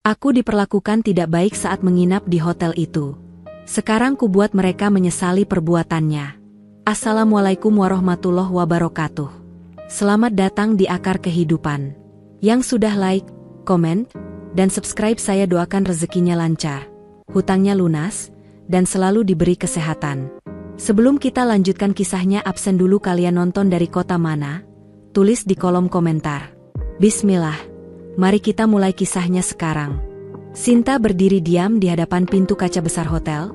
Aku diperlakukan tidak baik saat menginap di hotel itu. Sekarang kubuat mereka menyesali perbuatannya. Assalamualaikum warahmatullahi wabarakatuh. Selamat datang di Akar Kehidupan. Yang sudah like, komen, dan subscribe saya doakan rezekinya lancar, hutangnya lunas, dan selalu diberi kesehatan. Sebelum kita lanjutkan kisahnya, absen dulu kalian nonton dari kota mana? Tulis di kolom komentar. Bismillah, mari kita mulai kisahnya sekarang. Sinta berdiri diam di hadapan pintu kaca besar hotel,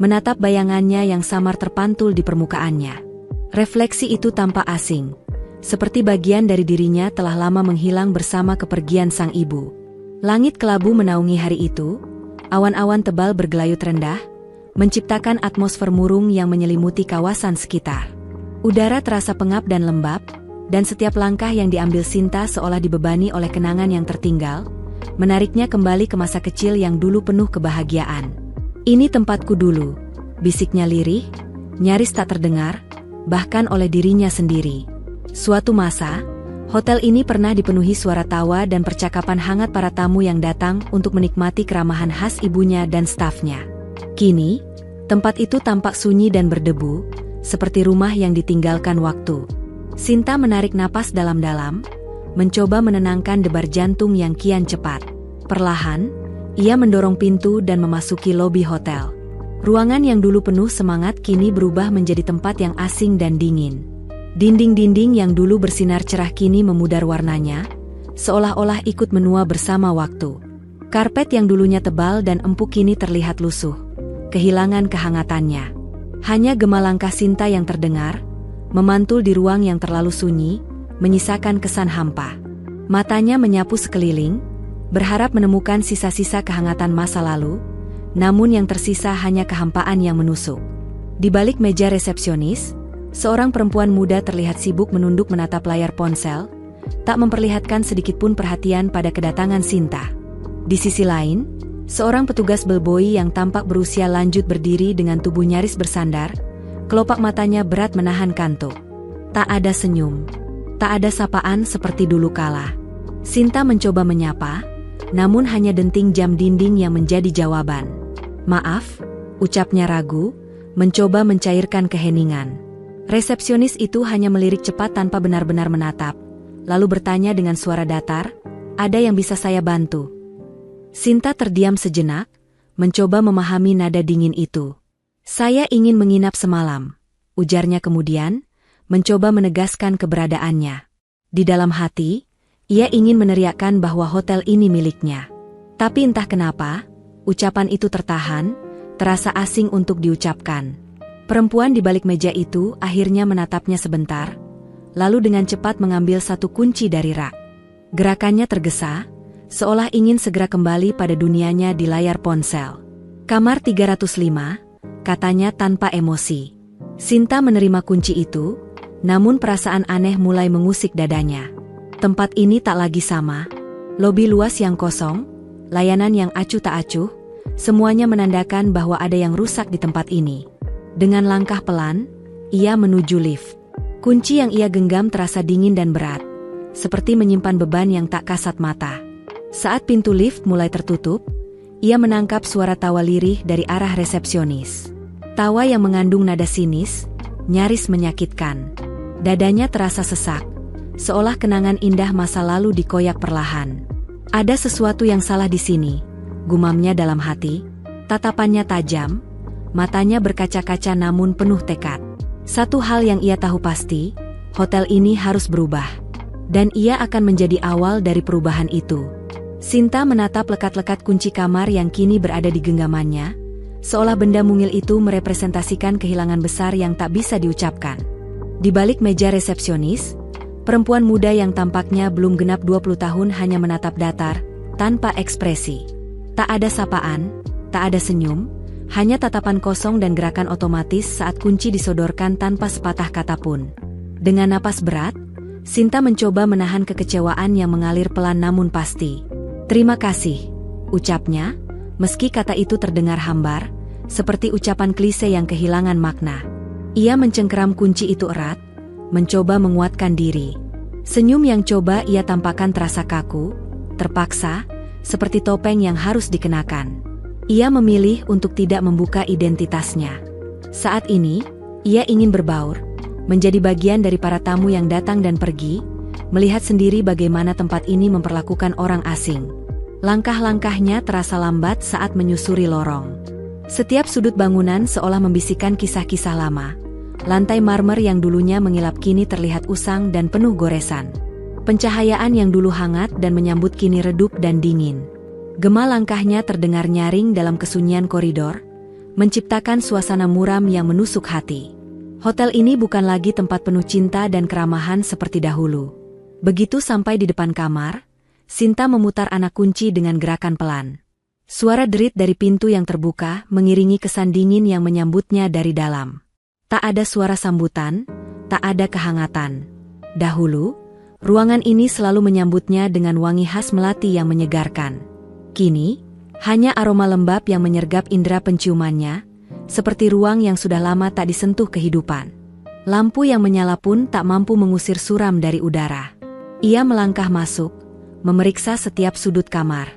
menatap bayangannya yang samar terpantul di permukaannya. Refleksi itu tampak asing, seperti bagian dari dirinya telah lama menghilang bersama kepergian sang ibu. Langit kelabu menaungi hari itu, awan-awan tebal bergelayut rendah, menciptakan atmosfer murung yang menyelimuti kawasan sekitar. Udara terasa pengap dan lembab, dan setiap langkah yang diambil Sinta seolah dibebani oleh kenangan yang tertinggal, menariknya kembali ke masa kecil yang dulu penuh kebahagiaan. "Ini tempatku dulu," bisiknya lirih, nyaris tak terdengar, bahkan oleh dirinya sendiri. Suatu masa, hotel ini pernah dipenuhi suara tawa dan percakapan hangat para tamu yang datang untuk menikmati keramahan khas ibunya dan stafnya. Kini, tempat itu tampak sunyi dan berdebu, seperti rumah yang ditinggalkan waktu. Sinta menarik napas dalam-dalam, mencoba menenangkan debar jantung yang kian cepat. Perlahan, ia mendorong pintu dan memasuki lobi hotel. Ruangan yang dulu penuh semangat kini berubah menjadi tempat yang asing dan dingin. Dinding-dinding yang dulu bersinar cerah kini memudar warnanya, seolah-olah ikut menua bersama waktu. Karpet yang dulunya tebal dan empuk kini terlihat lusuh, kehilangan kehangatannya. Hanya gema langkah Sinta yang terdengar, memantul di ruang yang terlalu sunyi, menyisakan kesan hampa. Matanya menyapu sekeliling, berharap menemukan sisa-sisa kehangatan masa lalu, namun yang tersisa hanya kehampaan yang menusuk. Di balik meja resepsionis, seorang perempuan muda terlihat sibuk menunduk menatap layar ponsel, tak memperlihatkan sedikitpun perhatian pada kedatangan Sinta. Di sisi lain, seorang petugas bellboy yang tampak berusia lanjut berdiri dengan tubuh nyaris bersandar, kelopak matanya berat menahan kantuk. Tak ada senyum, tak ada sapaan seperti dulu kala. Sinta mencoba menyapa, namun hanya denting jam dinding yang menjadi jawaban. "Maaf," ucapnya ragu, mencoba mencairkan keheningan. Resepsionis itu hanya melirik cepat tanpa benar-benar menatap, lalu bertanya dengan suara datar, "Ada yang bisa saya bantu?" Sinta terdiam sejenak, mencoba memahami nada dingin itu. "Saya ingin menginap semalam," ujarnya kemudian, mencoba menegaskan keberadaannya. Di dalam hati, ia ingin meneriakkan bahwa hotel ini miliknya. Tapi entah kenapa, ucapan itu tertahan, terasa asing untuk diucapkan. Perempuan di balik meja itu akhirnya menatapnya sebentar, lalu dengan cepat mengambil satu kunci dari rak. Gerakannya tergesa, seolah ingin segera kembali pada dunianya di layar ponsel. "Kamar 305, katanya tanpa emosi. Sinta menerima kunci itu, namun perasaan aneh mulai mengusik dadanya. Tempat ini tak lagi sama. Lobi luas yang kosong, layanan yang acuh tak acuh, semuanya menandakan bahwa ada yang rusak di tempat ini. Dengan langkah pelan, ia menuju lift. Kunci yang ia genggam terasa dingin dan berat, seperti menyimpan beban yang tak kasat mata. Saat pintu lift mulai tertutup, ia menangkap suara tawa lirih dari arah resepsionis. Tawa yang mengandung nada sinis, nyaris menyakitkan. Dadanya terasa sesak, seolah kenangan indah masa lalu dikoyak perlahan. "Ada sesuatu yang salah di sini," gumamnya dalam hati. Tatapannya tajam, matanya berkaca-kaca namun penuh tekad. Satu hal yang ia tahu pasti, hotel ini harus berubah. Dan ia akan menjadi awal dari perubahan itu. Sinta menatap lekat-lekat kunci kamar yang kini berada di genggamannya, seolah benda mungil itu merepresentasikan kehilangan besar yang tak bisa diucapkan. Di balik meja resepsionis, perempuan muda yang tampaknya belum genap 20 tahun hanya menatap datar, tanpa ekspresi. Tak ada sapaan, tak ada senyum, hanya tatapan kosong dan gerakan otomatis saat kunci disodorkan tanpa sepatah kata pun. Dengan napas berat, Sinta mencoba menahan kekecewaan yang mengalir pelan namun pasti. "Terima kasih," ucapnya, meski kata itu terdengar hambar, seperti ucapan klise yang kehilangan makna. Ia mencengkeram kunci itu erat, mencoba menguatkan diri. Senyum yang coba ia tampakkan terasa kaku, terpaksa, seperti topeng yang harus dikenakan. Ia memilih untuk tidak membuka identitasnya. Saat ini, ia ingin berbaur, menjadi bagian dari para tamu yang datang dan pergi, melihat sendiri bagaimana tempat ini memperlakukan orang asing. Langkah-langkahnya terasa lambat saat menyusuri lorong. Setiap sudut bangunan seolah membisikkan kisah-kisah lama. Lantai marmer yang dulunya mengilap kini terlihat usang dan penuh goresan. Pencahayaan yang dulu hangat dan menyambut kini redup dan dingin. Gema langkahnya terdengar nyaring dalam kesunyian koridor, menciptakan suasana muram yang menusuk hati. Hotel ini bukan lagi tempat penuh cinta dan keramahan seperti dahulu. Begitu sampai di depan kamar, Sinta memutar anak kunci dengan gerakan pelan. Suara derit dari pintu yang terbuka mengiringi kesan dingin yang menyambutnya dari dalam. Tak ada suara sambutan, tak ada kehangatan. Dahulu, ruangan ini selalu menyambutnya dengan wangi khas melati yang menyegarkan. Kini, hanya aroma lembab yang menyergap indera penciumannya, seperti ruang yang sudah lama tak disentuh kehidupan. Lampu yang menyala pun tak mampu mengusir suram dari udara. Ia melangkah masuk, memeriksa setiap sudut kamar.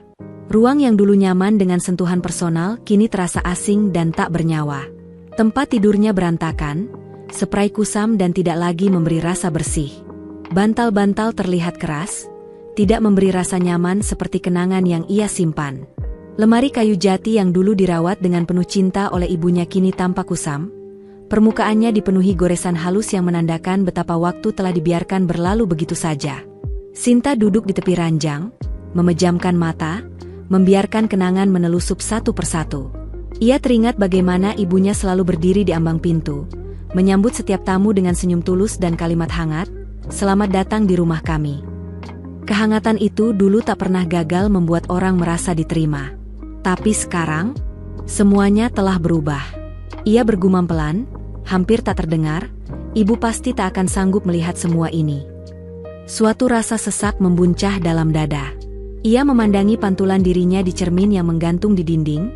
Ruang yang dulu nyaman dengan sentuhan personal kini terasa asing dan tak bernyawa. Tempat tidurnya berantakan, spray kusam dan tidak lagi memberi rasa bersih. Bantal-bantal terlihat keras, tidak memberi rasa nyaman seperti kenangan yang ia simpan. Lemari kayu jati yang dulu dirawat dengan penuh cinta oleh ibunya kini tampak kusam. Permukaannya dipenuhi goresan halus yang menandakan betapa waktu telah dibiarkan berlalu begitu saja. Sinta duduk di tepi ranjang, memejamkan mata, membiarkan kenangan menelusup satu persatu. Ia teringat bagaimana ibunya selalu berdiri di ambang pintu, menyambut setiap tamu dengan senyum tulus dan kalimat hangat, "Selamat datang di rumah kami." Kehangatan itu dulu tak pernah gagal membuat orang merasa diterima. Tapi sekarang, semuanya telah berubah. Ia bergumam pelan, hampir tak terdengar, "Ibu pasti tak akan sanggup melihat semua ini." Suatu rasa sesak membuncah dalam dada. Ia memandangi pantulan dirinya di cermin yang menggantung di dinding,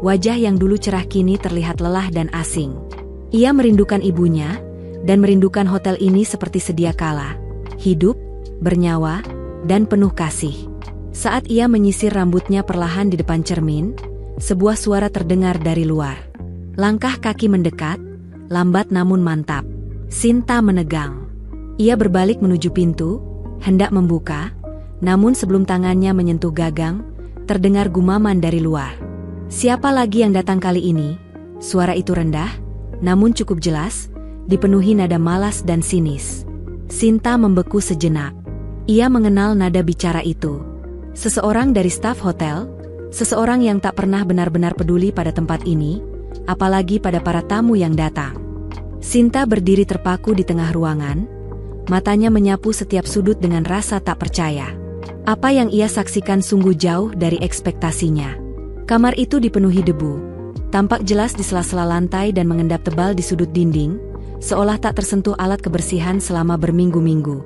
wajah yang dulu cerah kini terlihat lelah dan asing. Ia merindukan ibunya, dan merindukan hotel ini seperti sedia kala. Hidup, bernyawa, dan penuh kasih. Saat ia menyisir rambutnya perlahan di depan cermin, sebuah suara terdengar dari luar. Langkah kaki mendekat, lambat namun mantap. Sinta menegang. Ia berbalik menuju pintu, hendak membuka, namun sebelum tangannya menyentuh gagang, terdengar gumaman dari luar. "Siapa lagi yang datang kali ini?" Suara itu rendah, namun cukup jelas, dipenuhi nada malas dan sinis. Sinta membeku sejenak. Ia mengenal nada bicara itu. Seseorang dari staf hotel, seseorang yang tak pernah benar-benar peduli pada tempat ini, apalagi pada para tamu yang datang. Sinta berdiri terpaku di tengah ruangan, matanya menyapu setiap sudut dengan rasa tak percaya. Apa yang ia saksikan sungguh jauh dari ekspektasinya. Kamar itu dipenuhi debu, tampak jelas di sela-sela lantai dan mengendap tebal di sudut dinding, seolah tak tersentuh alat kebersihan selama berminggu-minggu.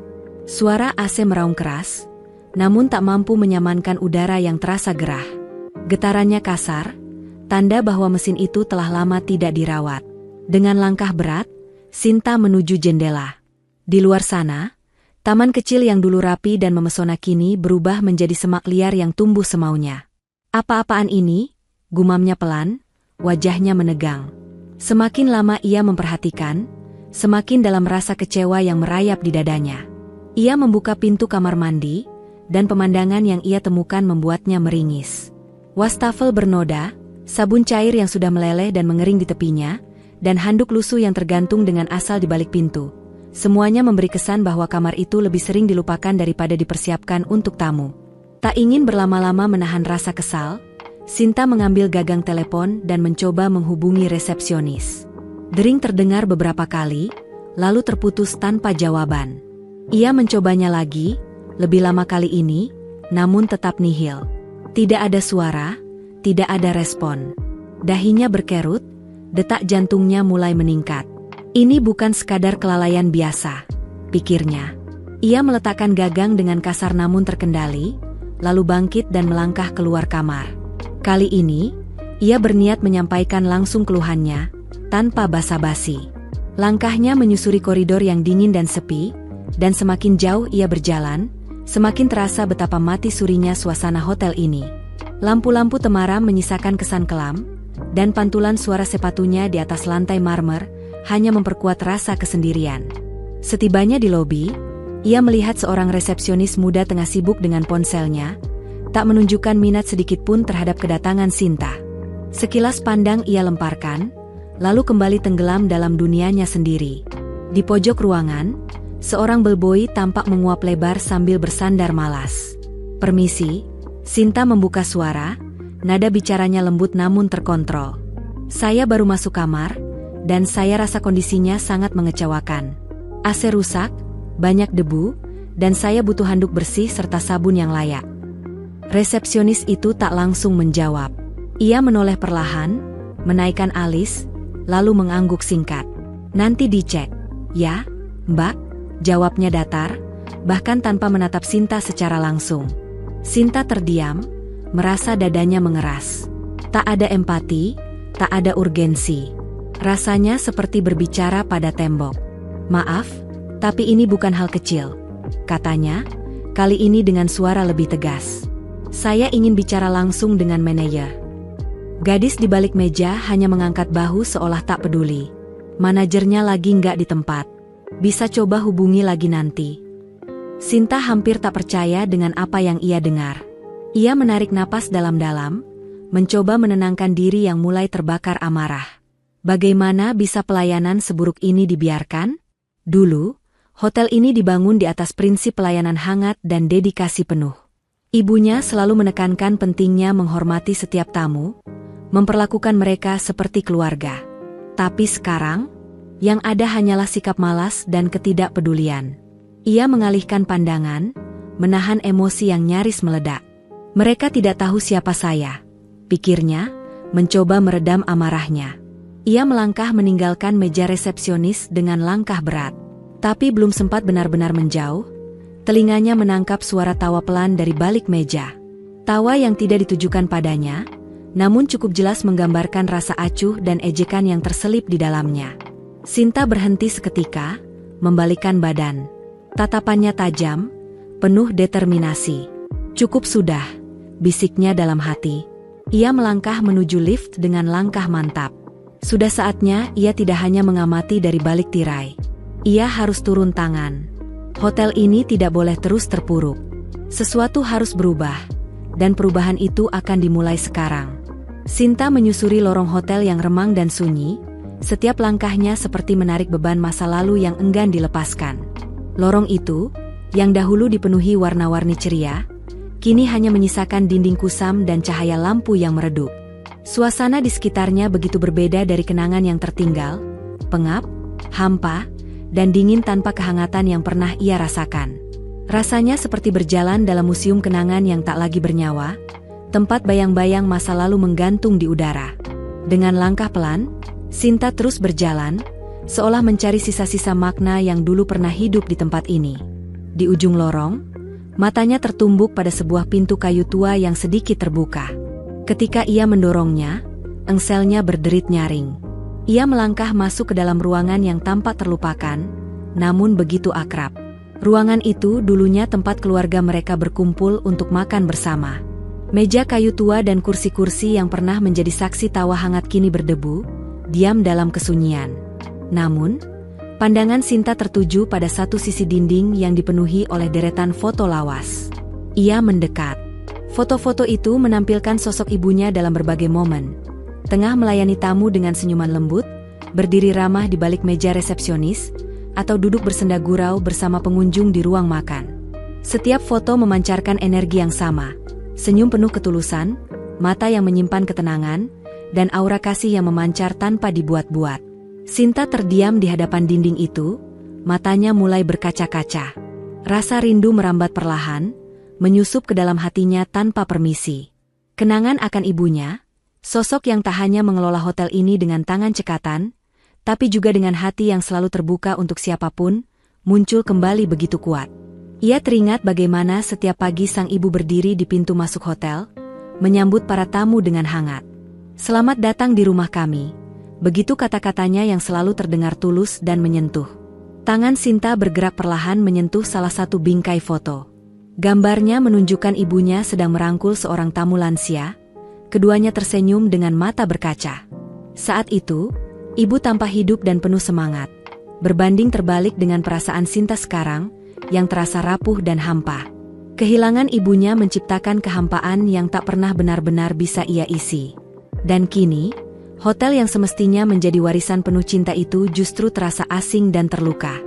Suara AC meraung keras, namun tak mampu menyamankan udara yang terasa gerah. Getarannya kasar, tanda bahwa mesin itu telah lama tidak dirawat. Dengan langkah berat, Sinta menuju jendela. Di luar sana, taman kecil yang dulu rapi dan memesona kini berubah menjadi semak liar yang tumbuh semaunya. "Apa-apaan ini?" gumamnya pelan, wajahnya menegang. Semakin lama ia memperhatikan, semakin dalam rasa kecewa yang merayap di dadanya. Ia membuka pintu kamar mandi, dan pemandangan yang ia temukan membuatnya meringis. Wastafel bernoda, sabun cair yang sudah meleleh dan mengering di tepinya, dan handuk lusuh yang tergantung dengan asal di balik pintu. Semuanya memberi kesan bahwa kamar itu lebih sering dilupakan daripada dipersiapkan untuk tamu. Tak ingin berlama-lama menahan rasa kesal, Sinta mengambil gagang telepon dan mencoba menghubungi resepsionis. Dering terdengar beberapa kali, lalu terputus tanpa jawaban. Ia mencobanya lagi, lebih lama kali ini, namun tetap nihil. Tidak ada suara, tidak ada respon. Dahinya berkerut, detak jantungnya mulai meningkat. Ini bukan sekadar kelalaian biasa, pikirnya. Ia meletakkan gagang dengan kasar namun terkendali, lalu bangkit dan melangkah keluar kamar. Kali ini, ia berniat menyampaikan langsung keluhannya, tanpa basa-basi. Langkahnya menyusuri koridor yang dingin dan sepi, dan semakin jauh ia berjalan, Semakin terasa betapa mati surinya suasana hotel ini. Lampu-lampu temaram menyisakan kesan kelam, dan pantulan suara sepatunya di atas lantai marmer hanya memperkuat rasa kesendirian. Setibanya di lobi, ia melihat seorang resepsionis muda tengah sibuk dengan ponselnya, tak menunjukkan minat sedikitpun terhadap kedatangan Sinta. Sekilas pandang ia lemparkan, lalu kembali tenggelam dalam dunianya sendiri. Di pojok ruangan, seorang bellboy tampak menguap lebar sambil bersandar malas. "Permisi," Sinta membuka suara, nada bicaranya lembut namun terkontrol. "Saya baru masuk kamar, dan saya rasa kondisinya sangat mengecewakan. AC rusak, banyak debu, dan saya butuh handuk bersih serta sabun yang layak." Resepsionis itu tak langsung menjawab. Ia menoleh perlahan, menaikkan alis, lalu mengangguk singkat. "Nanti dicek." "Ya, Mbak," jawabnya datar, bahkan tanpa menatap Sinta secara langsung. Sinta terdiam, merasa dadanya mengeras. Tak ada empati, tak ada urgensi. Rasanya seperti berbicara pada tembok. "Maaf, tapi ini bukan hal kecil," katanya, kali ini dengan suara lebih tegas. "Saya ingin bicara langsung dengan manajer." Gadis di balik meja hanya mengangkat bahu seolah tak peduli. "Manajernya lagi nggak di tempat. Bisa coba hubungi lagi nanti." Sinta hampir tak percaya dengan apa yang ia dengar. Ia menarik napas dalam-dalam, mencoba menenangkan diri yang mulai terbakar amarah. Bagaimana bisa pelayanan seburuk ini dibiarkan? Dulu, hotel ini dibangun di atas prinsip pelayanan hangat dan dedikasi penuh. Ibunya selalu menekankan pentingnya menghormati setiap tamu, memperlakukan mereka seperti keluarga. Tapi sekarang, yang ada hanyalah sikap malas dan ketidakpedulian. Ia mengalihkan pandangan, menahan emosi yang nyaris meledak. "Mereka tidak tahu siapa saya," pikirnya, mencoba meredam amarahnya. Ia melangkah meninggalkan meja resepsionis dengan langkah berat. Tapi belum sempat benar-benar menjauh, telinganya menangkap suara tawa pelan dari balik meja. Tawa yang tidak ditujukan padanya, namun cukup jelas menggambarkan rasa acuh dan ejekan yang terselip di dalamnya. Sinta berhenti seketika, membalikkan badan. Tatapannya tajam, penuh determinasi. "Cukup sudah," bisiknya dalam hati. Ia melangkah menuju lift dengan langkah mantap. Sudah saatnya ia tidak hanya mengamati dari balik tirai. Ia harus turun tangan. Hotel ini tidak boleh terus terpuruk. Sesuatu harus berubah, dan perubahan itu akan dimulai sekarang. Sinta menyusuri lorong hotel yang remang dan sunyi, setiap langkahnya seperti menarik beban masa lalu yang enggan dilepaskan. Lorong itu, yang dahulu dipenuhi warna-warni ceria, kini hanya menyisakan dinding kusam dan cahaya lampu yang meredup. Suasana di sekitarnya begitu berbeda dari kenangan yang tertinggal, pengap, hampa, dan dingin tanpa kehangatan yang pernah ia rasakan. Rasanya seperti berjalan dalam museum kenangan yang tak lagi bernyawa, tempat bayang-bayang masa lalu menggantung di udara. Dengan langkah pelan, Sinta terus berjalan, seolah mencari sisa-sisa makna yang dulu pernah hidup di tempat ini. Di ujung lorong, matanya tertumbuk pada sebuah pintu kayu tua yang sedikit terbuka. Ketika ia mendorongnya, engselnya berderit nyaring. Ia melangkah masuk ke dalam ruangan yang tampak terlupakan, namun begitu akrab. Ruangan itu dulunya tempat keluarga mereka berkumpul untuk makan bersama. Meja kayu tua dan kursi-kursi yang pernah menjadi saksi tawa hangat kini berdebu, diam dalam kesunyian. Namun, pandangan Sinta tertuju pada satu sisi dinding yang dipenuhi oleh deretan foto lawas. Ia mendekat. Foto-foto itu menampilkan sosok ibunya dalam berbagai momen. Tengah melayani tamu dengan senyuman lembut, berdiri ramah di balik meja resepsionis, atau duduk bersenda gurau bersama pengunjung di ruang makan. Setiap foto memancarkan energi yang sama, senyum penuh ketulusan, mata yang menyimpan ketenangan, dan aura kasih yang memancar tanpa dibuat-buat. Sinta terdiam di hadapan dinding itu, matanya mulai berkaca-kaca. Rasa rindu merambat perlahan, menyusup ke dalam hatinya tanpa permisi. Kenangan akan ibunya, sosok yang tak hanya mengelola hotel ini dengan tangan cekatan, tapi juga dengan hati yang selalu terbuka untuk siapapun, muncul kembali begitu kuat. Ia teringat bagaimana setiap pagi sang ibu berdiri di pintu masuk hotel, menyambut para tamu dengan hangat. "Selamat datang di rumah kami." Begitu kata-katanya yang selalu terdengar tulus dan menyentuh. Tangan Sinta bergerak perlahan menyentuh salah satu bingkai foto. Gambarnya menunjukkan ibunya sedang merangkul seorang tamu lansia. Keduanya tersenyum dengan mata berkaca. Saat itu, ibu tampak hidup dan penuh semangat. Berbanding terbalik dengan perasaan Sinta sekarang, yang terasa rapuh dan hampa. Kehilangan ibunya menciptakan kehampaan yang tak pernah benar-benar bisa ia isi. Dan kini, hotel yang semestinya menjadi warisan penuh cinta itu justru terasa asing dan terluka.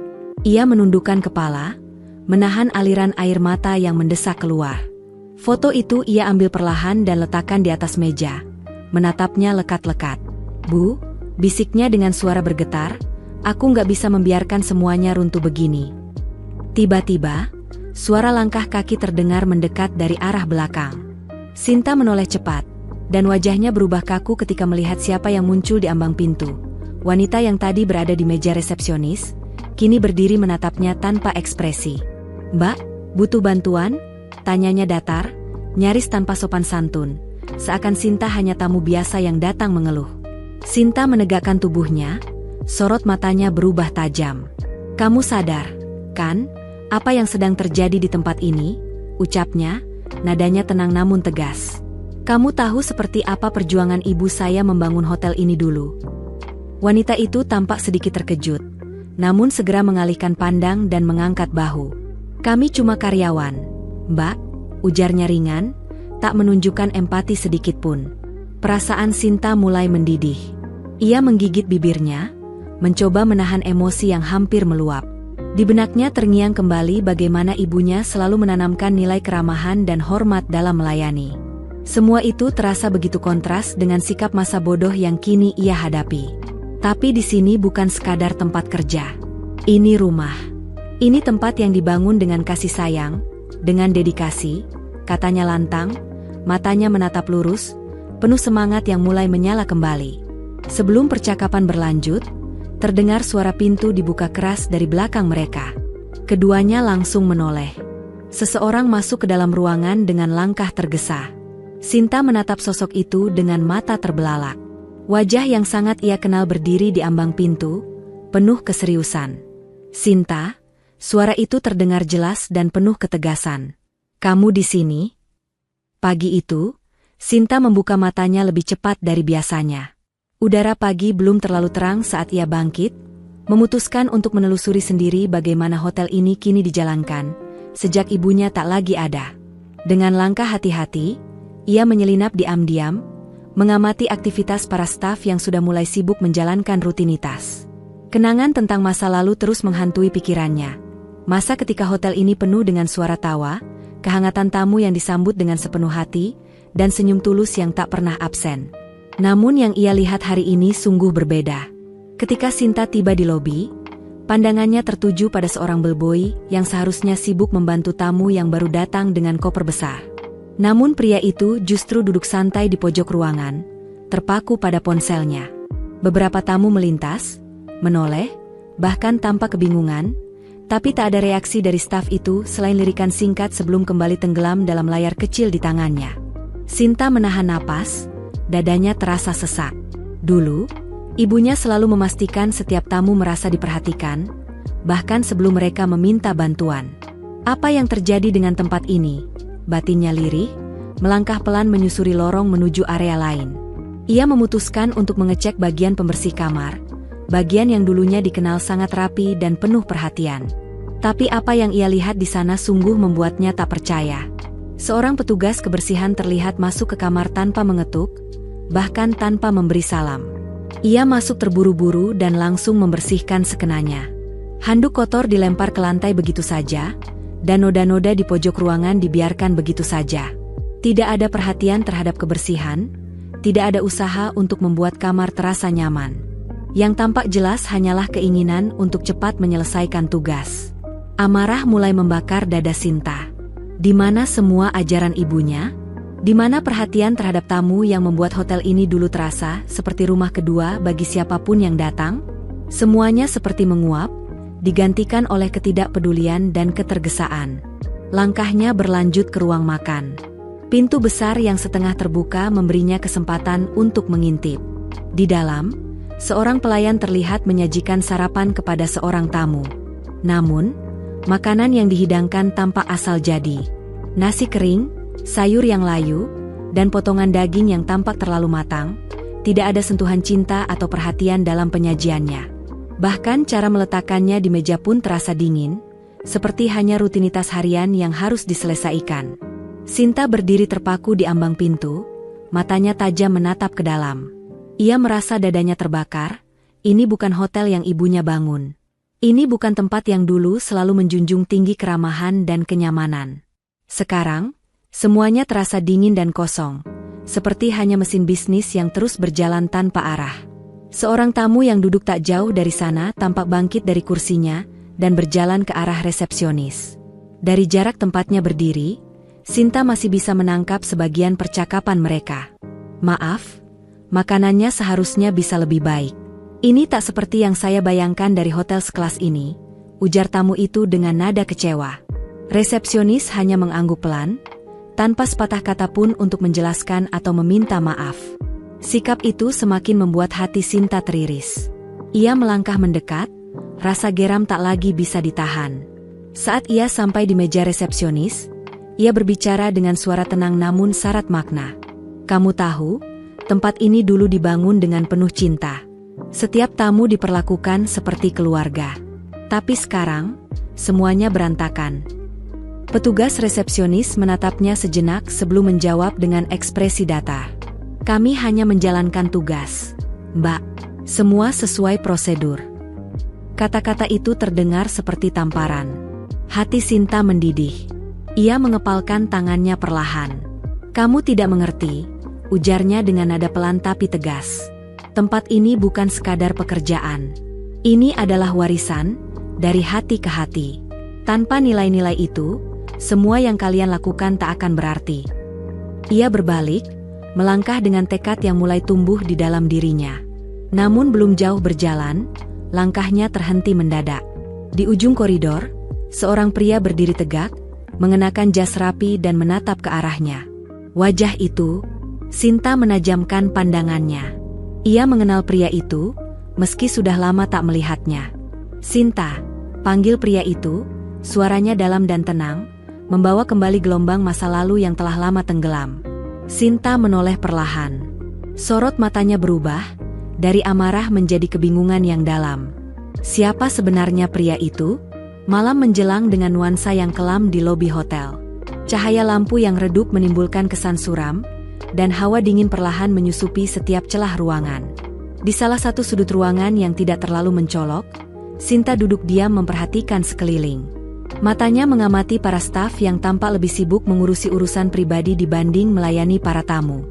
Ia menundukkan kepala, menahan aliran air mata yang mendesak keluar. Foto itu ia ambil perlahan dan letakkan di atas meja, menatapnya lekat-lekat. "Bu," bisiknya dengan suara bergetar, "aku nggak bisa membiarkan semuanya runtuh begini." Tiba-tiba, suara langkah kaki terdengar mendekat dari arah belakang. Sinta menoleh cepat, dan wajahnya berubah kaku ketika melihat siapa yang muncul di ambang pintu. Wanita yang tadi berada di meja resepsionis, kini berdiri menatapnya tanpa ekspresi. "Mbak, butuh bantuan?" tanyanya datar, nyaris tanpa sopan santun, seakan Sinta hanya tamu biasa yang datang mengeluh. Sinta menegakkan tubuhnya, sorot matanya berubah tajam. "Kamu sadar, kan, apa yang sedang terjadi di tempat ini?" ucapnya, nadanya tenang namun tegas. "Kamu tahu seperti apa perjuangan ibu saya membangun hotel ini dulu?" Wanita itu tampak sedikit terkejut, namun segera mengalihkan pandang dan mengangkat bahu. "Kami cuma karyawan, Mbak," ujarnya ringan, tak menunjukkan empati sedikit pun. Perasaan Sinta mulai mendidih. Ia menggigit bibirnya, mencoba menahan emosi yang hampir meluap. Di benaknya terngiang kembali bagaimana ibunya selalu menanamkan nilai keramahan dan hormat dalam melayani. Semua itu terasa begitu kontras dengan sikap masa bodoh yang kini ia hadapi. Tapi di sini bukan sekadar tempat kerja. Ini rumah. Ini tempat yang dibangun dengan kasih sayang, dengan dedikasi, katanya lantang, matanya menatap lurus, penuh semangat yang mulai menyala kembali. Sebelum percakapan berlanjut, terdengar suara pintu dibuka keras dari belakang mereka. Keduanya langsung menoleh. Seseorang masuk ke dalam ruangan dengan langkah tergesa. Sinta menatap sosok itu dengan mata terbelalak. Wajah yang sangat ia kenal berdiri di ambang pintu, penuh keseriusan. "Sinta," suara itu terdengar jelas dan penuh ketegasan. "Kamu di sini?" Pagi itu, Sinta membuka matanya lebih cepat dari biasanya. Udara pagi belum terlalu terang saat ia bangkit, memutuskan untuk menelusuri sendiri bagaimana hotel ini kini dijalankan, sejak ibunya tak lagi ada. Dengan langkah hati-hati, ia menyelinap diam-diam, mengamati aktivitas para staf yang sudah mulai sibuk menjalankan rutinitas. Kenangan tentang masa lalu terus menghantui pikirannya. Masa ketika hotel ini penuh dengan suara tawa, kehangatan tamu yang disambut dengan sepenuh hati, dan senyum tulus yang tak pernah absen. Namun yang ia lihat hari ini sungguh berbeda. Ketika Sinta tiba di lobi, pandangannya tertuju pada seorang bellboy yang seharusnya sibuk membantu tamu yang baru datang dengan koper besar. Namun pria itu justru duduk santai di pojok ruangan, terpaku pada ponselnya. Beberapa tamu melintas, menoleh, bahkan tanpa kebingungan, tapi tak ada reaksi dari staf itu selain lirikan singkat sebelum kembali tenggelam dalam layar kecil di tangannya. Sinta menahan napas, dadanya terasa sesak. Dulu, ibunya selalu memastikan setiap tamu merasa diperhatikan, bahkan sebelum mereka meminta bantuan. Apa yang terjadi dengan tempat ini? Batinnya lirih, melangkah pelan menyusuri lorong menuju area lain. Ia memutuskan untuk mengecek bagian pembersih kamar, bagian yang dulunya dikenal sangat rapi dan penuh perhatian. Tapi apa yang ia lihat di sana sungguh membuatnya tak percaya. Seorang petugas kebersihan terlihat masuk ke kamar tanpa mengetuk, bahkan tanpa memberi salam. Ia masuk terburu-buru dan langsung membersihkan sekenanya. Handuk kotor dilempar ke lantai begitu saja, dan noda-noda di pojok ruangan dibiarkan begitu saja. Tidak ada perhatian terhadap kebersihan, tidak ada usaha untuk membuat kamar terasa nyaman. Yang tampak jelas hanyalah keinginan untuk cepat menyelesaikan tugas. Amarah mulai membakar dada Sinta. Di mana semua ajaran ibunya? Di mana perhatian terhadap tamu yang membuat hotel ini dulu terasa seperti rumah kedua bagi siapapun yang datang? Semuanya seperti menguap, digantikan oleh ketidakpedulian dan ketergesaan. Langkahnya berlanjut ke ruang makan. Pintu besar yang setengah terbuka memberinya kesempatan untuk mengintip. Di dalam, seorang pelayan terlihat menyajikan sarapan kepada seorang tamu. Namun, makanan yang dihidangkan tampak asal jadi. Nasi kering, sayur yang layu, dan potongan daging yang tampak terlalu matang, tidak ada sentuhan cinta atau perhatian dalam penyajiannya. Bahkan cara meletakkannya di meja pun terasa dingin, seperti hanya rutinitas harian yang harus diselesaikan. Sinta berdiri terpaku di ambang pintu, matanya tajam menatap ke dalam. Ia merasa dadanya terbakar. Ini bukan hotel yang ibunya bangun. Ini bukan tempat yang dulu selalu menjunjung tinggi keramahan dan kenyamanan. Sekarang, semuanya terasa dingin dan kosong, seperti hanya mesin bisnis yang terus berjalan tanpa arah. Seorang tamu yang duduk tak jauh dari sana tampak bangkit dari kursinya dan berjalan ke arah resepsionis. Dari jarak tempatnya berdiri, Sinta masih bisa menangkap sebagian percakapan mereka. "Maaf, makanannya seharusnya bisa lebih baik. Ini tak seperti yang saya bayangkan dari hotel sekelas ini," ujar tamu itu dengan nada kecewa. Resepsionis hanya mengangguk pelan, tanpa sepatah kata pun untuk menjelaskan atau meminta maaf. Sikap itu semakin membuat hati Sinta teriris. Ia melangkah mendekat, rasa geram tak lagi bisa ditahan. Saat ia sampai di meja resepsionis, ia berbicara dengan suara tenang namun syarat makna. "Kamu tahu, tempat ini dulu dibangun dengan penuh cinta. Setiap tamu diperlakukan seperti keluarga. Tapi sekarang, semuanya berantakan." Petugas resepsionis menatapnya sejenak sebelum menjawab dengan ekspresi datar. "Kami hanya menjalankan tugas, Mbak. Semua sesuai prosedur." Kata-kata itu terdengar seperti tamparan. Hati Sinta mendidih. Ia mengepalkan tangannya perlahan. "Kamu tidak mengerti," ujarnya dengan nada pelan tapi tegas. "Tempat ini bukan sekadar pekerjaan. Ini adalah warisan, dari hati ke hati. Tanpa nilai-nilai itu, semua yang kalian lakukan tak akan berarti." Ia berbalik, melangkah dengan tekad yang mulai tumbuh di dalam dirinya. Namun belum jauh berjalan, langkahnya terhenti mendadak. Di ujung koridor, seorang pria berdiri tegak, mengenakan jas rapi dan menatap ke arahnya. Wajah itu, Sinta menajamkan pandangannya. Ia mengenal pria itu, meski sudah lama tak melihatnya. "Sinta," panggil pria itu, suaranya dalam dan tenang, membawa kembali gelombang masa lalu yang telah lama tenggelam. Sinta menoleh perlahan. Sorot matanya berubah, dari amarah menjadi kebingungan yang dalam. Siapa sebenarnya pria itu? Malam menjelang dengan nuansa yang kelam di lobi hotel. Cahaya lampu yang redup menimbulkan kesan suram, dan hawa dingin perlahan menyusupi setiap celah ruangan. Di salah satu sudut ruangan yang tidak terlalu mencolok, Sinta duduk diam memperhatikan sekeliling. Matanya mengamati para staf yang tampak lebih sibuk mengurusi urusan pribadi dibanding melayani para tamu.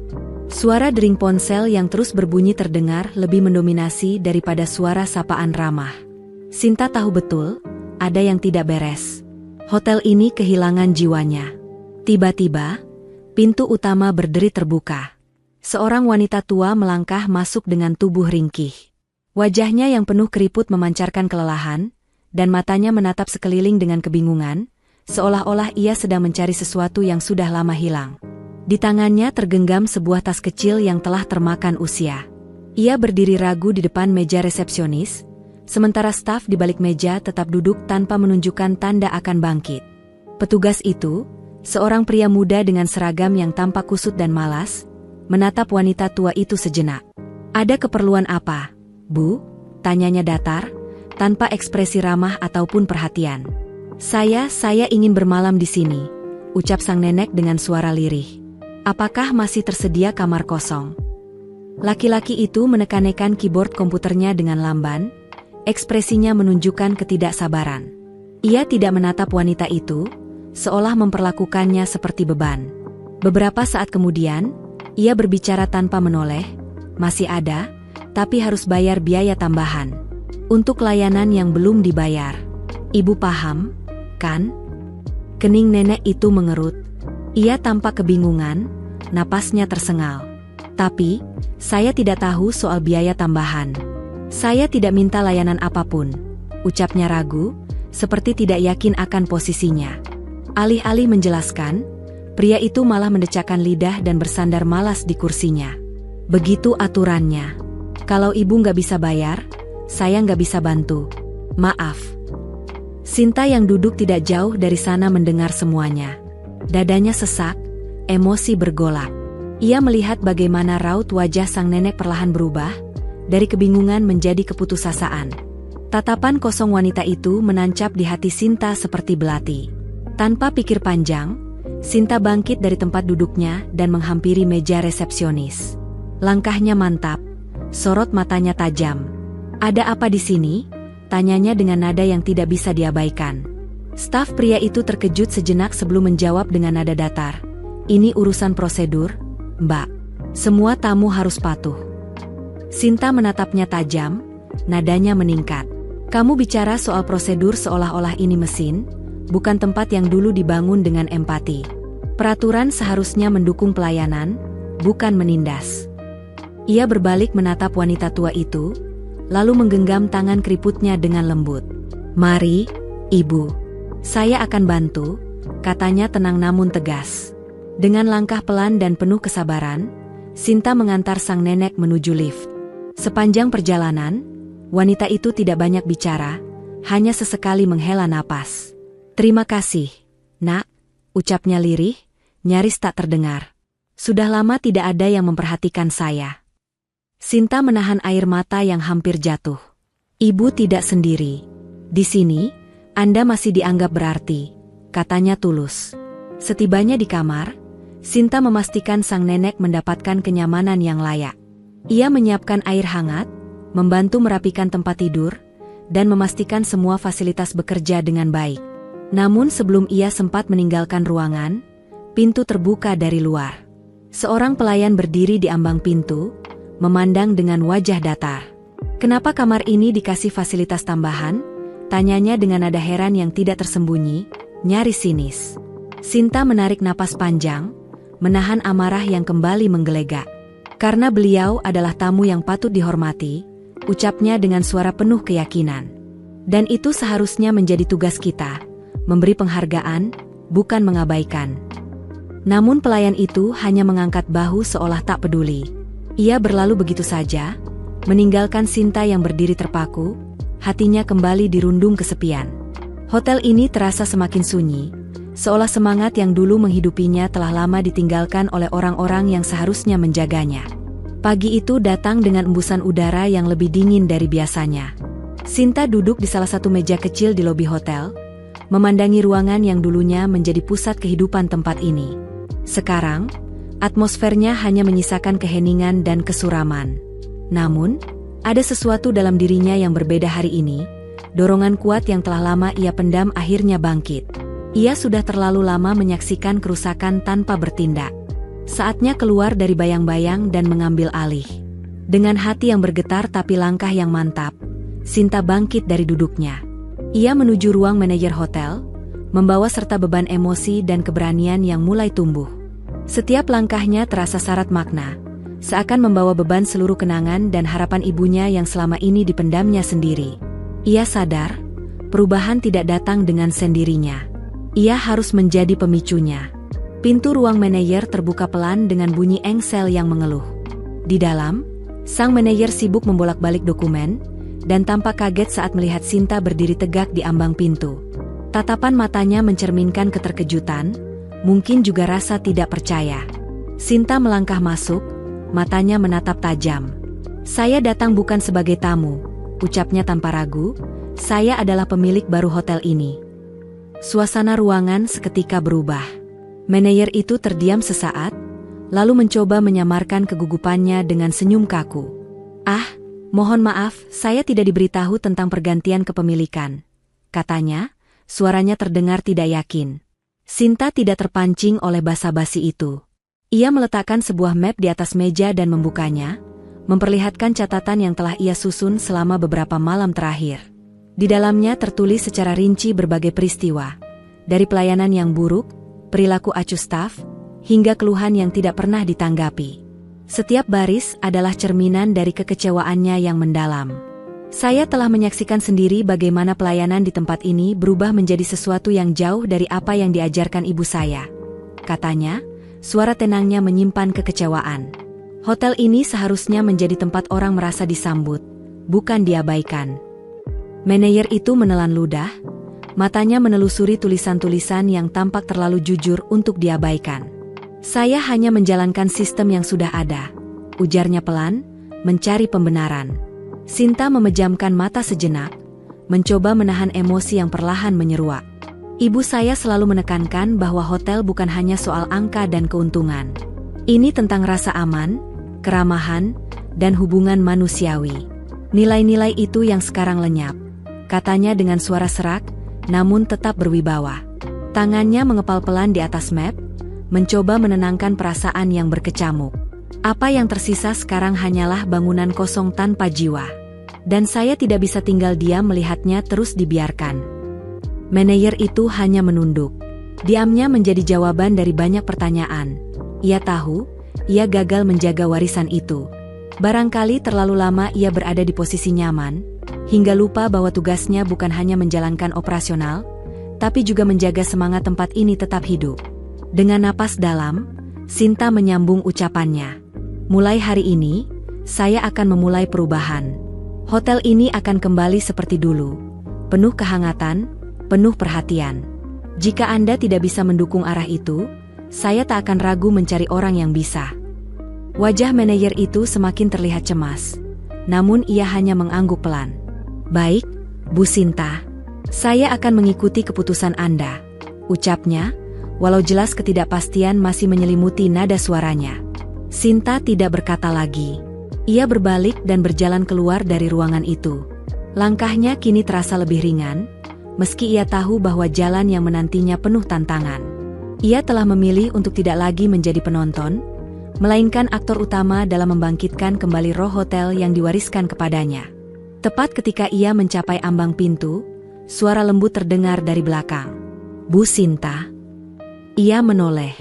Suara dering ponsel yang terus berbunyi terdengar lebih mendominasi daripada suara sapaan ramah. Sinta tahu betul, ada yang tidak beres. Hotel ini kehilangan jiwanya. Tiba-tiba, pintu utama berderi terbuka. Seorang wanita tua melangkah masuk dengan tubuh ringkih. Wajahnya yang penuh keriput memancarkan kelelahan, dan matanya menatap sekeliling dengan kebingungan, seolah-olah ia sedang mencari sesuatu yang sudah lama hilang. Di tangannya tergenggam sebuah tas kecil yang telah termakan usia. Ia berdiri ragu di depan meja resepsionis, sementara staf di balik meja tetap duduk tanpa menunjukkan tanda akan bangkit. Petugas itu, seorang pria muda dengan seragam yang tampak kusut dan malas, menatap wanita tua itu sejenak. "Ada keperluan apa, Bu?" tanyanya datar, tanpa ekspresi ramah ataupun perhatian. Saya ingin bermalam di sini," ucap sang nenek dengan suara lirih. "Apakah masih tersedia kamar kosong?" Laki-laki itu menekan-nekan keyboard komputernya dengan lamban, ekspresinya menunjukkan ketidaksabaran. Ia tidak menatap wanita itu, seolah memperlakukannya seperti beban. Beberapa saat kemudian, ia berbicara tanpa menoleh, "Masih ada, tapi harus bayar biaya tambahan. Untuk layanan yang belum dibayar. Ibu paham, kan?" Kening nenek itu mengerut. Ia tampak kebingungan, napasnya tersengal. "Tapi, saya tidak tahu soal biaya tambahan. Saya tidak minta layanan apapun," ucapnya ragu, seperti tidak yakin akan posisinya. Alih-alih menjelaskan, pria itu malah mendecakkan lidah dan bersandar malas di kursinya. "Begitu aturannya. Kalau ibu nggak bisa bayar, saya nggak bisa bantu. Maaf." Sinta yang duduk tidak jauh dari sana mendengar semuanya. Dadanya sesak, emosi bergolak. Ia melihat bagaimana raut wajah sang nenek perlahan berubah, dari kebingungan menjadi keputusasaan. Tatapan kosong wanita itu menancap di hati Sinta seperti belati. Tanpa pikir panjang, Sinta bangkit dari tempat duduknya dan menghampiri meja resepsionis. Langkahnya mantap, sorot matanya tajam. "Ada apa di sini?" tanyanya dengan nada yang tidak bisa diabaikan. Staf pria itu terkejut sejenak sebelum menjawab dengan nada datar. "Ini urusan prosedur, Mbak. Semua tamu harus patuh." Sinta menatapnya tajam, nadanya meningkat. "Kamu bicara soal prosedur seolah-olah ini mesin, bukan tempat yang dulu dibangun dengan empati. Peraturan seharusnya mendukung pelayanan, bukan menindas." Ia berbalik menatap wanita tua itu, lalu menggenggam tangan keriputnya dengan lembut. "Mari, Ibu. Saya akan bantu," katanya tenang namun tegas. Dengan langkah pelan dan penuh kesabaran, Sinta mengantar sang nenek menuju lift. Sepanjang perjalanan, wanita itu tidak banyak bicara, hanya sesekali menghela napas. "Terima kasih, Nak," ucapnya lirih, nyaris tak terdengar. "Sudah lama tidak ada yang memperhatikan saya." Sinta menahan air mata yang hampir jatuh. "Ibu tidak sendiri. Di sini, Anda masih dianggap berarti," katanya tulus. Setibanya di kamar, Sinta memastikan sang nenek mendapatkan kenyamanan yang layak. Ia menyiapkan air hangat, membantu merapikan tempat tidur, dan memastikan semua fasilitas bekerja dengan baik. Namun sebelum ia sempat meninggalkan ruangan, pintu terbuka dari luar. Seorang pelayan berdiri di ambang pintu, memandang dengan wajah datar. "Kenapa kamar ini dikasih fasilitas tambahan?" tanyanya dengan nada heran yang tidak tersembunyi, nyaris sinis. Sinta menarik napas panjang, menahan amarah yang kembali menggelegak. "Karena beliau adalah tamu yang patut dihormati," ucapnya dengan suara penuh keyakinan. "Dan itu seharusnya menjadi tugas kita, memberi penghargaan, bukan mengabaikan." Namun pelayan itu hanya mengangkat bahu seolah tak peduli. Ia berlalu begitu saja, meninggalkan Sinta yang berdiri terpaku, hatinya kembali dirundung kesepian. Hotel ini terasa semakin sunyi, seolah semangat yang dulu menghidupinya telah lama ditinggalkan oleh orang-orang yang seharusnya menjaganya. Pagi itu datang dengan embusan udara yang lebih dingin dari biasanya. Sinta duduk di salah satu meja kecil di lobi hotel, memandangi ruangan yang dulunya menjadi pusat kehidupan tempat ini. Sekarang, atmosfernya hanya menyisakan keheningan dan kesuraman. Namun, ada sesuatu dalam dirinya yang berbeda hari ini. Dorongan kuat yang telah lama ia pendam akhirnya bangkit. Ia sudah terlalu lama menyaksikan kerusakan tanpa bertindak. Saatnya keluar dari bayang-bayang dan mengambil alih. Dengan hati yang bergetar tapi langkah yang mantap, Sinta bangkit dari duduknya. Ia menuju ruang manajer hotel, membawa serta beban emosi dan keberanian yang mulai tumbuh. Setiap langkahnya terasa syarat makna, seakan membawa beban seluruh kenangan dan harapan ibunya yang selama ini dipendamnya sendiri. Ia sadar, perubahan tidak datang dengan sendirinya. Ia harus menjadi pemicunya. Pintu ruang manajer terbuka pelan dengan bunyi engsel yang mengeluh. Di dalam, sang manajer sibuk membolak-balik dokumen, dan tampak kaget saat melihat Sinta berdiri tegak di ambang pintu. Tatapan matanya mencerminkan keterkejutan, mungkin juga rasa tidak percaya. Sinta melangkah masuk, matanya menatap tajam. "Saya datang bukan sebagai tamu," ucapnya tanpa ragu, "saya adalah pemilik baru hotel ini." Suasana ruangan seketika berubah. Manajer itu terdiam sesaat, lalu mencoba menyamarkan kegugupannya dengan senyum kaku. "Ah, mohon maaf, saya tidak diberitahu tentang pergantian kepemilikan," katanya, suaranya terdengar tidak yakin. Sinta tidak terpancing oleh basa-basi itu. Ia meletakkan sebuah map di atas meja dan membukanya, memperlihatkan catatan yang telah ia susun selama beberapa malam terakhir. Di dalamnya tertulis secara rinci berbagai peristiwa, dari pelayanan yang buruk, perilaku acuh staf, hingga keluhan yang tidak pernah ditanggapi. Setiap baris adalah cerminan dari kekecewaannya yang mendalam. "Saya telah menyaksikan sendiri bagaimana pelayanan di tempat ini berubah menjadi sesuatu yang jauh dari apa yang diajarkan ibu saya," katanya, suara tenangnya menyimpan kekecewaan. "Hotel ini seharusnya menjadi tempat orang merasa disambut, bukan diabaikan." Manajer itu menelan ludah, Matanya menelusuri tulisan-tulisan yang tampak terlalu jujur untuk diabaikan. "Saya hanya menjalankan sistem yang sudah ada," ujarnya pelan, mencari pembenaran. Sinta memejamkan mata sejenak, mencoba menahan emosi yang perlahan menyeruak. "Ibu saya selalu menekankan bahwa hotel bukan hanya soal angka dan keuntungan. Ini tentang rasa aman, keramahan, dan hubungan manusiawi. Nilai-nilai itu yang sekarang lenyap," katanya dengan suara serak, namun tetap berwibawa. Tangannya mengepal pelan di atas map, mencoba menenangkan perasaan yang berkecamuk. "Apa yang tersisa sekarang hanyalah bangunan kosong tanpa jiwa. Dan saya tidak bisa tinggal diam melihatnya terus dibiarkan." Manajer itu hanya menunduk. Diamnya menjadi jawaban dari banyak pertanyaan. Ia tahu, ia gagal menjaga warisan itu. Barangkali terlalu lama ia berada di posisi nyaman, hingga lupa bahwa tugasnya bukan hanya menjalankan operasional, tapi juga menjaga semangat tempat ini tetap hidup. Dengan napas dalam, Sinta menyambung ucapannya. "Mulai hari ini, saya akan memulai perubahan. Hotel ini akan kembali seperti dulu, penuh kehangatan, penuh perhatian. Jika Anda tidak bisa mendukung arah itu, saya tak akan ragu mencari orang yang bisa." Wajah manajer itu semakin terlihat cemas, namun ia hanya mengangguk pelan. "Baik, Bu Sinta. Saya akan mengikuti keputusan Anda," ucapnya, walau jelas ketidakpastian masih menyelimuti nada suaranya. Sinta tidak berkata lagi. Ia berbalik dan berjalan keluar dari ruangan itu. Langkahnya kini terasa lebih ringan, meski ia tahu bahwa jalan yang menantinya penuh tantangan. Ia telah memilih untuk tidak lagi menjadi penonton, melainkan aktor utama dalam membangkitkan kembali roh hotel yang diwariskan kepadanya. Tepat ketika ia mencapai ambang pintu, suara lembut terdengar dari belakang. "Bu Sinta." Ia menoleh.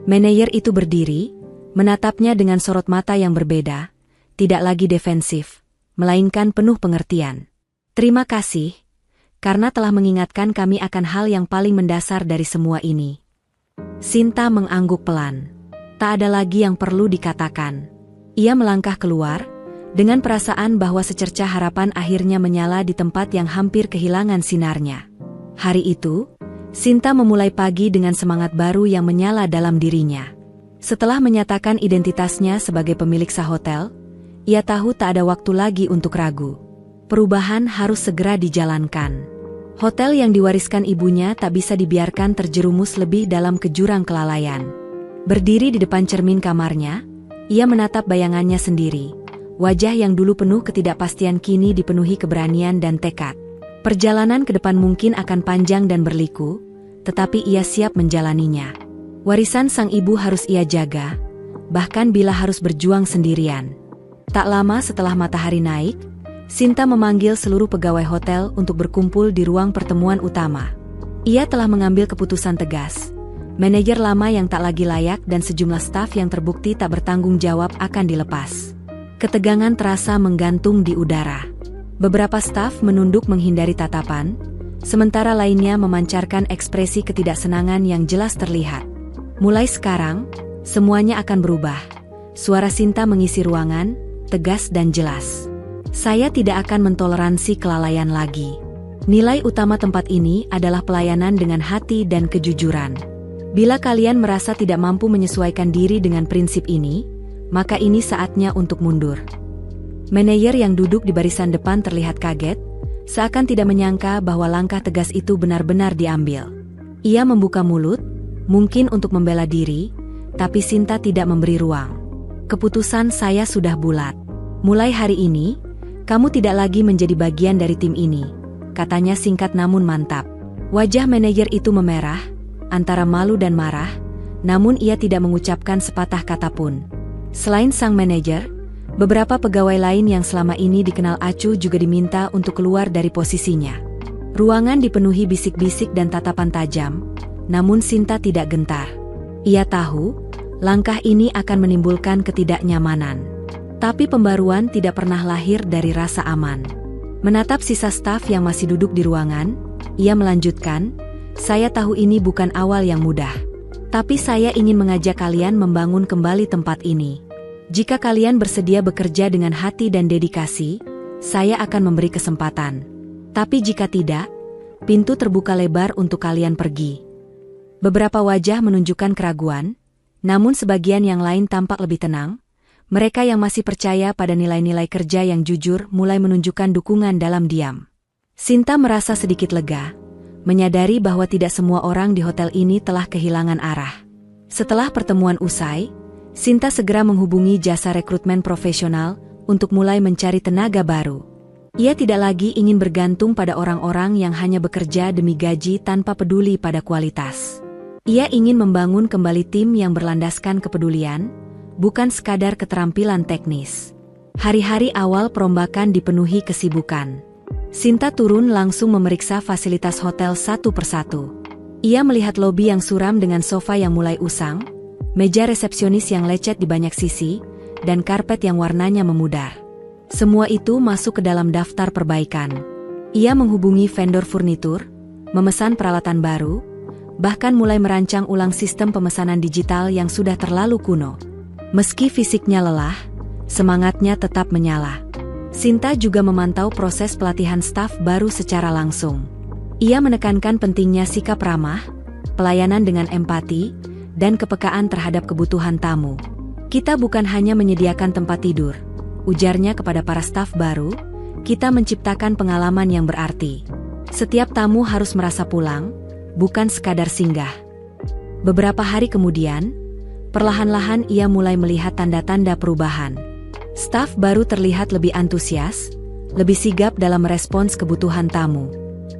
Manajer itu berdiri, menatapnya dengan sorot mata yang berbeda, tidak lagi defensif, melainkan penuh pengertian. "Terima kasih, karena telah mengingatkan kami akan hal yang paling mendasar dari semua ini." Sinta mengangguk pelan. Tak ada lagi yang perlu dikatakan. Ia melangkah keluar, dengan perasaan bahwa secercah harapan akhirnya menyala di tempat yang hampir kehilangan sinarnya. Hari itu, Sinta memulai pagi dengan semangat baru yang menyala dalam dirinya. Setelah menyatakan identitasnya sebagai pemilik sahotel, ia tahu tak ada waktu lagi untuk ragu. Perubahan harus segera dijalankan. Hotel yang diwariskan ibunya tak bisa dibiarkan terjerumus lebih dalam ke jurang kelalaian. Berdiri di depan cermin kamarnya, ia menatap bayangannya sendiri. Wajah yang dulu penuh ketidakpastian kini dipenuhi keberanian dan tekad. Perjalanan ke depan mungkin akan panjang dan berliku, tetapi ia siap menjalaninya. Warisan sang ibu harus ia jaga, bahkan bila harus berjuang sendirian. Tak lama setelah matahari naik, Sinta memanggil seluruh pegawai hotel untuk berkumpul di ruang pertemuan utama. Ia telah mengambil keputusan tegas. Manajer lama yang tak lagi layak dan sejumlah staf yang terbukti tak bertanggung jawab akan dilepas. Ketegangan terasa menggantung di udara. Beberapa staf menunduk menghindari tatapan, sementara lainnya memancarkan ekspresi ketidaksenangan yang jelas terlihat. "Mulai sekarang, semuanya akan berubah." Suara Sinta mengisi ruangan, tegas dan jelas. "Saya tidak akan mentoleransi kelalaian lagi. Nilai utama tempat ini adalah pelayanan dengan hati dan kejujuran. Bila kalian merasa tidak mampu menyesuaikan diri dengan prinsip ini, maka ini saatnya untuk mundur." Manajer yang duduk di barisan depan terlihat kaget, seakan tidak menyangka bahwa langkah tegas itu benar-benar diambil. Ia membuka mulut, mungkin untuk membela diri, tapi Sinta tidak memberi ruang. "Keputusan saya sudah bulat. Mulai hari ini, kamu tidak lagi menjadi bagian dari tim ini," katanya singkat namun mantap. Wajah manajer itu memerah, antara malu dan marah, namun ia tidak mengucapkan sepatah kata pun. Selain sang manajer, beberapa pegawai lain yang selama ini dikenal acuh juga diminta untuk keluar dari posisinya. Ruangan dipenuhi bisik-bisik dan tatapan tajam, namun Sinta tidak gentar. Ia tahu, langkah ini akan menimbulkan ketidaknyamanan. Tapi pembaruan tidak pernah lahir dari rasa aman. Menatap sisa staf yang masih duduk di ruangan, ia melanjutkan, "Saya tahu ini bukan awal yang mudah. Tapi saya ingin mengajak kalian membangun kembali tempat ini. Jika kalian bersedia bekerja dengan hati dan dedikasi, saya akan memberi kesempatan. Tapi jika tidak, Pintu terbuka lebar untuk kalian pergi. Beberapa wajah menunjukkan keraguan, namun sebagian yang lain tampak lebih tenang. Mereka yang masih percaya pada nilai-nilai kerja yang jujur mulai menunjukkan dukungan dalam diam. Sinta merasa sedikit lega, menyadari bahwa tidak semua orang di hotel ini telah kehilangan arah. Setelah pertemuan usai, Sinta segera menghubungi jasa rekrutmen profesional untuk mulai mencari tenaga baru. Ia tidak lagi ingin bergantung pada orang-orang yang hanya bekerja demi gaji tanpa peduli pada kualitas. Ia ingin membangun kembali tim yang berlandaskan kepedulian, bukan sekadar keterampilan teknis. Hari-hari awal perombakan dipenuhi kesibukan. Sinta turun langsung memeriksa fasilitas hotel satu persatu. Ia melihat lobi yang suram dengan sofa yang mulai usang, meja resepsionis yang lecet di banyak sisi, dan karpet yang warnanya memudar. Semua itu masuk ke dalam daftar perbaikan. Ia menghubungi vendor furnitur, memesan peralatan baru, bahkan mulai merancang ulang sistem pemesanan digital yang sudah terlalu kuno. Meski fisiknya lelah, semangatnya tetap menyala. Sinta juga memantau proses pelatihan staf baru secara langsung. Ia menekankan pentingnya sikap ramah, pelayanan dengan empati, dan kepekaan terhadap kebutuhan tamu. Kita bukan hanya menyediakan tempat tidur, ujarnya kepada para staf baru, kita menciptakan pengalaman yang berarti. Setiap tamu harus merasa pulang, bukan sekadar singgah. Beberapa hari kemudian, perlahan-lahan ia mulai melihat tanda-tanda perubahan. Staf baru terlihat lebih antusias, lebih sigap dalam merespons kebutuhan tamu.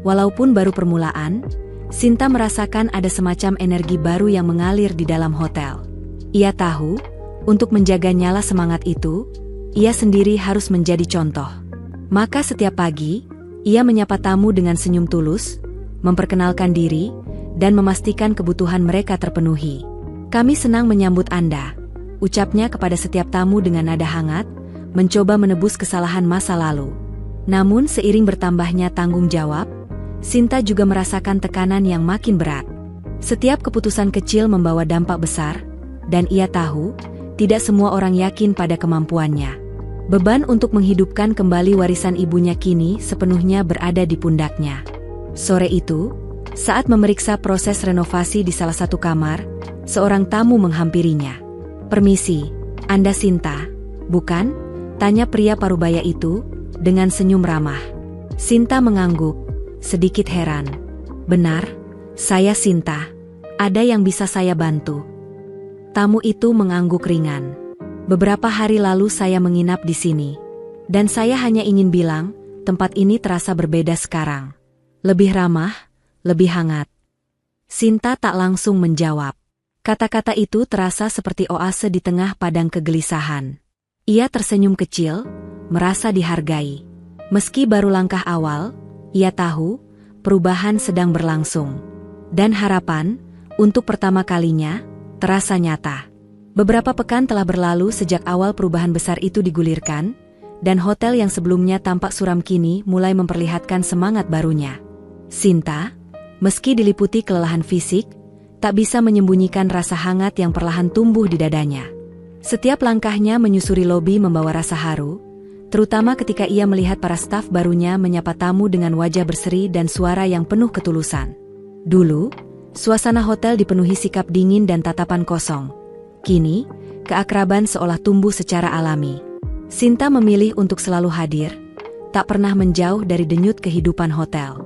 Walaupun baru permulaan, Sinta merasakan ada semacam energi baru yang mengalir di dalam hotel. Ia tahu, untuk menjaga nyala semangat itu, ia sendiri harus menjadi contoh. Maka setiap pagi, ia menyapa tamu dengan senyum tulus, memperkenalkan diri, dan memastikan kebutuhan mereka terpenuhi. Kami senang menyambut Anda, ucapnya kepada setiap tamu dengan nada hangat, mencoba menebus kesalahan masa lalu. Namun seiring bertambahnya tanggung jawab, Sinta juga merasakan tekanan yang makin berat. Setiap keputusan kecil membawa dampak besar, dan ia tahu, tidak semua orang yakin pada kemampuannya. Beban untuk menghidupkan kembali warisan ibunya kini sepenuhnya berada di pundaknya. Sore itu, saat memeriksa proses renovasi di salah satu kamar, seorang tamu menghampirinya. "Permisi, Anda Sinta, bukan?" tanya pria parubaya itu, dengan senyum ramah. Sinta mengangguk, sedikit heran. "Benar, saya Sinta. Ada yang bisa saya bantu?" Tamu itu mengangguk ringan. "Beberapa hari lalu saya menginap di sini. Dan saya hanya ingin bilang, tempat ini terasa berbeda sekarang. Lebih ramah, lebih hangat." Sinta tak langsung menjawab. Kata-kata itu terasa seperti oase di tengah padang kegelisahan. Ia tersenyum kecil, merasa dihargai. Meski baru langkah awal, ia tahu, perubahan sedang berlangsung. Dan harapan, untuk pertama kalinya, terasa nyata. Beberapa pekan telah berlalu sejak awal perubahan besar itu digulirkan, dan hotel yang sebelumnya tampak suram kini mulai memperlihatkan semangat barunya. Sinta, meski diliputi kelelahan fisik, tak bisa menyembunyikan rasa hangat yang perlahan tumbuh di dadanya. Setiap langkahnya menyusuri lobi membawa rasa haru, terutama ketika ia melihat para staf barunya menyapa tamu dengan wajah berseri dan suara yang penuh ketulusan. Dulu, suasana hotel dipenuhi sikap dingin dan tatapan kosong. Kini, keakraban seolah tumbuh secara alami. Sinta memilih untuk selalu hadir, tak pernah menjauh dari denyut kehidupan hotel.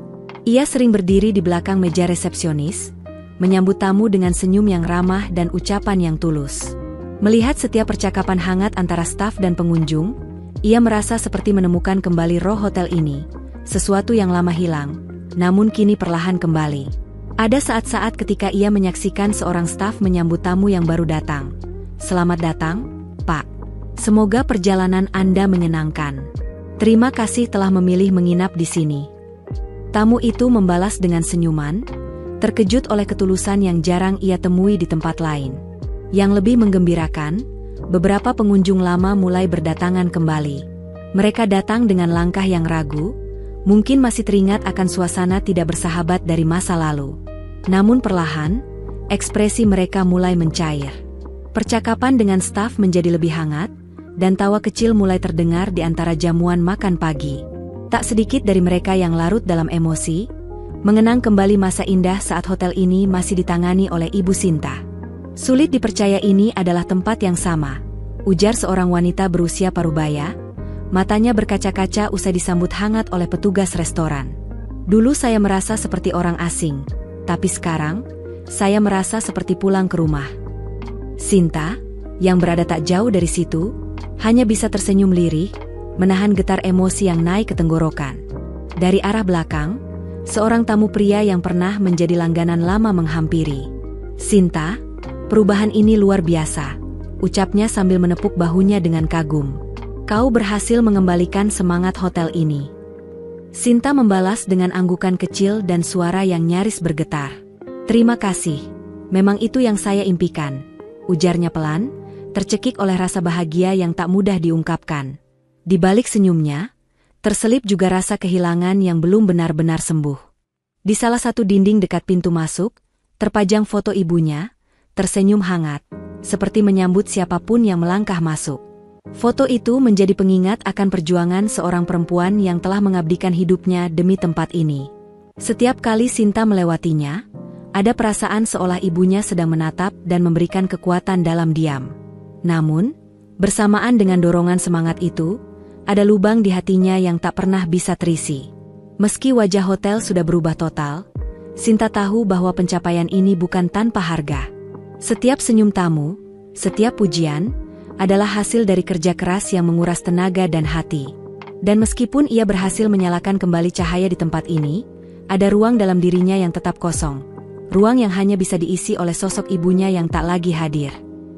Ia sering berdiri di belakang meja resepsionis, menyambut tamu dengan senyum yang ramah dan ucapan yang tulus. Melihat setiap percakapan hangat antara staf dan pengunjung, ia merasa seperti menemukan kembali roh hotel ini, sesuatu yang lama hilang, namun kini perlahan kembali. Ada saat-saat ketika ia menyaksikan seorang staf menyambut tamu yang baru datang. "Selamat datang, Pak. Semoga perjalanan Anda menyenangkan. Terima kasih telah memilih menginap di sini." Tamu itu membalas dengan senyuman, terkejut oleh ketulusan yang jarang ia temui di tempat lain. Yang lebih menggembirakan, beberapa pengunjung lama mulai berdatangan kembali. Mereka datang dengan langkah yang ragu, mungkin masih teringat akan suasana tidak bersahabat dari masa lalu. Namun perlahan, ekspresi mereka mulai mencair. Percakapan dengan staf menjadi lebih hangat, dan tawa kecil mulai terdengar di antara jamuan makan pagi. Tak sedikit dari mereka yang larut dalam emosi, mengenang kembali masa indah saat hotel ini masih ditangani oleh Ibu Sinta. Sulit dipercaya ini adalah tempat yang sama, ujar seorang wanita berusia parubaya, matanya berkaca-kaca usai disambut hangat oleh petugas restoran. Dulu saya merasa seperti orang asing, tapi sekarang, saya merasa seperti pulang ke rumah. Sinta, yang berada tak jauh dari situ, hanya bisa tersenyum lirih, menahan getar emosi yang naik ke tenggorokan. Dari arah belakang, seorang tamu pria yang pernah menjadi langganan lama menghampiri. Sinta, perubahan ini luar biasa, ucapnya sambil menepuk bahunya dengan kagum. Kau berhasil mengembalikan semangat hotel ini. Sinta membalas dengan anggukan kecil dan suara yang nyaris bergetar. Terima kasih, memang itu yang saya impikan, ujarnya pelan, tercekik oleh rasa bahagia yang tak mudah diungkapkan. Di balik senyumnya, terselip juga rasa kehilangan yang belum benar-benar sembuh. Di salah satu dinding dekat pintu masuk, terpajang foto ibunya, tersenyum hangat, seperti menyambut siapapun yang melangkah masuk. Foto itu menjadi pengingat akan perjuangan seorang perempuan yang telah mengabdikan hidupnya demi tempat ini. Setiap kali Sinta melewatinya, ada perasaan seolah ibunya sedang menatap dan memberikan kekuatan dalam diam. Namun, bersamaan dengan dorongan semangat itu, ada lubang di hatinya yang tak pernah bisa terisi. Meski wajah hotel sudah berubah total, Sinta tahu bahwa pencapaian ini bukan tanpa harga. Setiap senyum tamu, setiap pujian, adalah hasil dari kerja keras yang menguras tenaga dan hati. Dan meskipun ia berhasil menyalakan kembali cahaya di tempat ini, ada ruang dalam dirinya yang tetap kosong. Ruang yang hanya bisa diisi oleh sosok ibunya yang tak lagi hadir.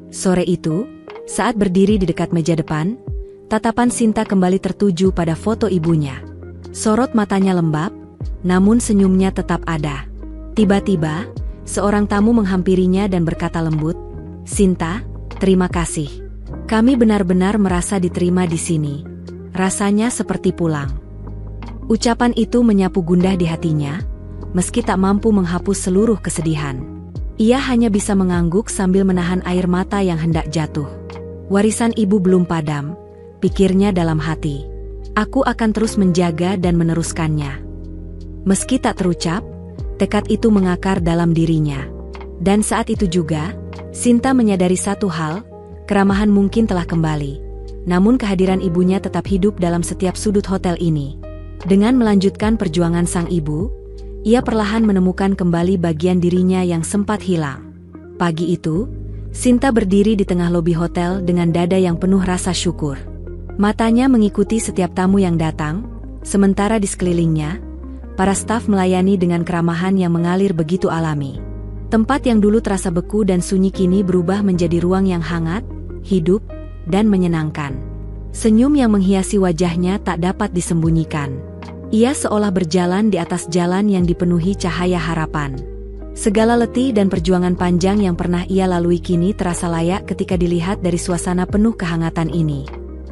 Sore itu, saat berdiri di dekat meja depan, tatapan Sinta kembali tertuju pada foto ibunya. Sorot matanya lembab, namun senyumnya tetap ada. Tiba-tiba, seorang tamu menghampirinya dan berkata lembut, "Sinta, terima kasih. Kami benar-benar merasa diterima di sini. Rasanya seperti pulang." Ucapan itu menyapu gundah di hatinya, meski tak mampu menghapus seluruh kesedihan. Ia hanya bisa mengangguk sambil menahan air mata yang hendak jatuh. Warisan ibu belum padam, pikirnya dalam hati. Aku akan terus menjaga dan meneruskannya. Meski tak terucap, tekad itu mengakar dalam dirinya. Dan saat itu juga, Sinta menyadari satu hal, keramahan mungkin telah kembali, namun kehadiran ibunya tetap hidup dalam setiap sudut hotel ini. Dengan melanjutkan perjuangan sang ibu, ia perlahan menemukan kembali bagian dirinya yang sempat hilang. Pagi itu, Sinta berdiri di tengah lobi hotel dengan dada yang penuh rasa syukur. Matanya mengikuti setiap tamu yang datang, sementara di sekelilingnya, para staf melayani dengan keramahan yang mengalir begitu alami. Tempat yang dulu terasa beku dan sunyi kini berubah menjadi ruang yang hangat, hidup, dan menyenangkan. Senyum yang menghiasi wajahnya tak dapat disembunyikan. Ia seolah berjalan di atas jalan yang dipenuhi cahaya harapan. Segala letih dan perjuangan panjang yang pernah ia lalui kini terasa layak ketika dilihat dari suasana penuh kehangatan ini.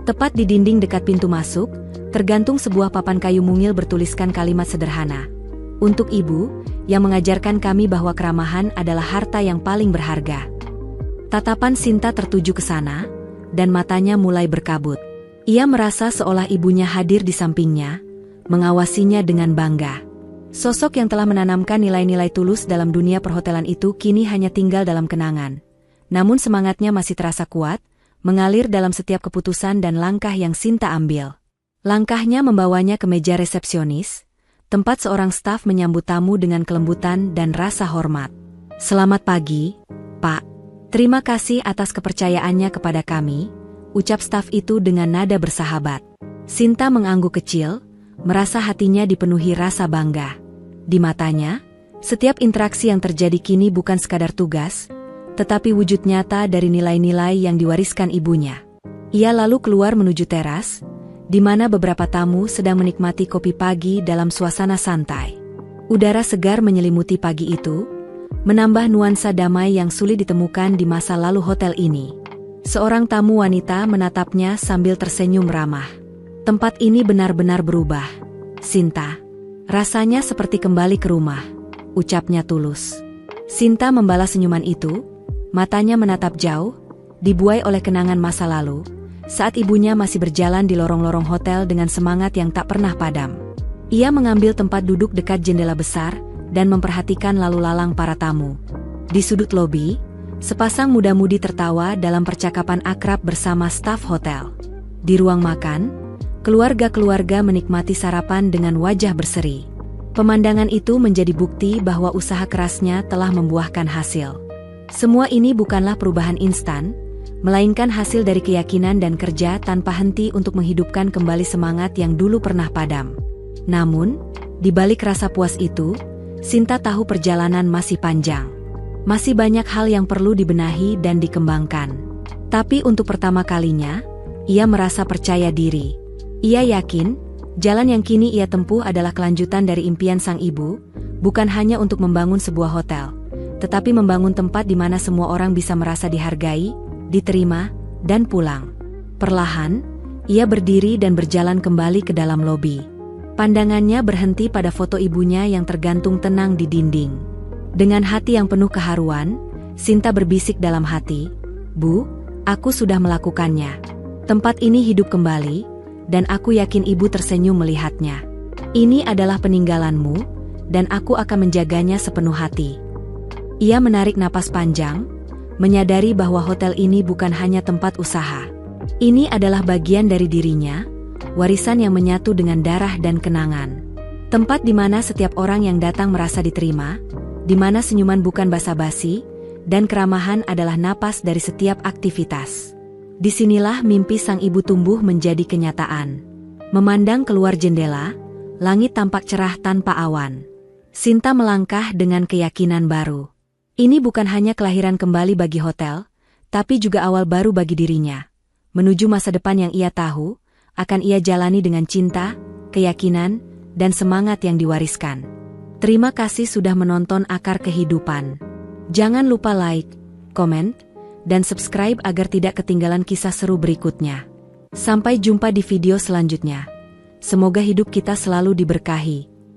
Tepat di dinding dekat pintu masuk, tergantung sebuah papan kayu mungil bertuliskan kalimat sederhana. Untuk ibu, yang mengajarkan kami bahwa keramahan adalah harta yang paling berharga. Tatapan Sinta tertuju ke sana, dan matanya mulai berkabut. Ia merasa seolah ibunya hadir di sampingnya, mengawasinya dengan bangga. Sosok yang telah menanamkan nilai-nilai tulus dalam dunia perhotelan itu kini hanya tinggal dalam kenangan. Namun semangatnya masih terasa kuat, mengalir dalam setiap keputusan dan langkah yang Sinta ambil. Langkahnya membawanya ke meja resepsionis, tempat seorang staf menyambut tamu dengan kelembutan dan rasa hormat. "Selamat pagi, Pak. Terima kasih atas kepercayaannya kepada kami," ucap staf itu dengan nada bersahabat. Sinta mengangguk kecil, merasa hatinya dipenuhi rasa bangga. Di matanya, setiap interaksi yang terjadi kini bukan sekadar tugas, tetapi wujud nyata dari nilai-nilai yang diwariskan ibunya. Ia lalu keluar menuju teras, di mana beberapa tamu sedang menikmati kopi pagi dalam suasana santai. Udara segar menyelimuti pagi itu, menambah nuansa damai yang sulit ditemukan di masa lalu hotel ini. Seorang tamu wanita menatapnya sambil tersenyum ramah. "Tempat ini benar-benar berubah, Sinta. Rasanya seperti kembali ke rumah," ucapnya tulus. Sinta membalas senyuman itu, matanya menatap jauh, dibuai oleh kenangan masa lalu, saat ibunya masih berjalan di lorong-lorong hotel dengan semangat yang tak pernah padam. Ia mengambil tempat duduk dekat jendela besar dan memperhatikan lalu lalang para tamu. Di sudut lobi, sepasang muda-mudi tertawa dalam percakapan akrab bersama staf hotel. Di ruang makan, keluarga-keluarga menikmati sarapan dengan wajah berseri. Pemandangan itu menjadi bukti bahwa usaha kerasnya telah membuahkan hasil. Semua ini bukanlah perubahan instan, melainkan hasil dari keyakinan dan kerja tanpa henti untuk menghidupkan kembali semangat yang dulu pernah padam. Namun, di balik rasa puas itu, Sinta tahu perjalanan masih panjang. Masih banyak hal yang perlu dibenahi dan dikembangkan. Tapi untuk pertama kalinya, ia merasa percaya diri. Ia yakin, jalan yang kini ia tempuh adalah kelanjutan dari impian sang ibu, bukan hanya untuk membangun sebuah hotel, tetapi membangun tempat di mana semua orang bisa merasa dihargai, diterima, dan pulang. Perlahan, ia berdiri dan berjalan kembali ke dalam lobi. Pandangannya berhenti pada foto ibunya yang tergantung tenang di dinding. Dengan hati yang penuh keharuan, Sinta berbisik dalam hati, "Bu, aku sudah melakukannya. Tempat ini hidup kembali, dan aku yakin ibu tersenyum melihatnya. Ini adalah peninggalanmu, dan aku akan menjaganya sepenuh hati." Ia menarik napas panjang, menyadari bahwa hotel ini bukan hanya tempat usaha. Ini adalah bagian dari dirinya, warisan yang menyatu dengan darah dan kenangan. Tempat di mana setiap orang yang datang merasa diterima, di mana senyuman bukan basa-basi, dan keramahan adalah napas dari setiap aktivitas. Disinilah mimpi sang ibu tumbuh menjadi kenyataan. Memandang keluar jendela, langit tampak cerah tanpa awan. Sinta melangkah dengan keyakinan baru. Ini bukan hanya kelahiran kembali bagi hotel, tapi juga awal baru bagi dirinya. Menuju masa depan yang ia tahu, akan ia jalani dengan cinta, keyakinan, dan semangat yang diwariskan. Terima kasih sudah menonton Akar Kehidupan. Jangan lupa like, komen, dan subscribe agar tidak ketinggalan kisah seru berikutnya. Sampai jumpa di video selanjutnya. Semoga hidup kita selalu diberkahi.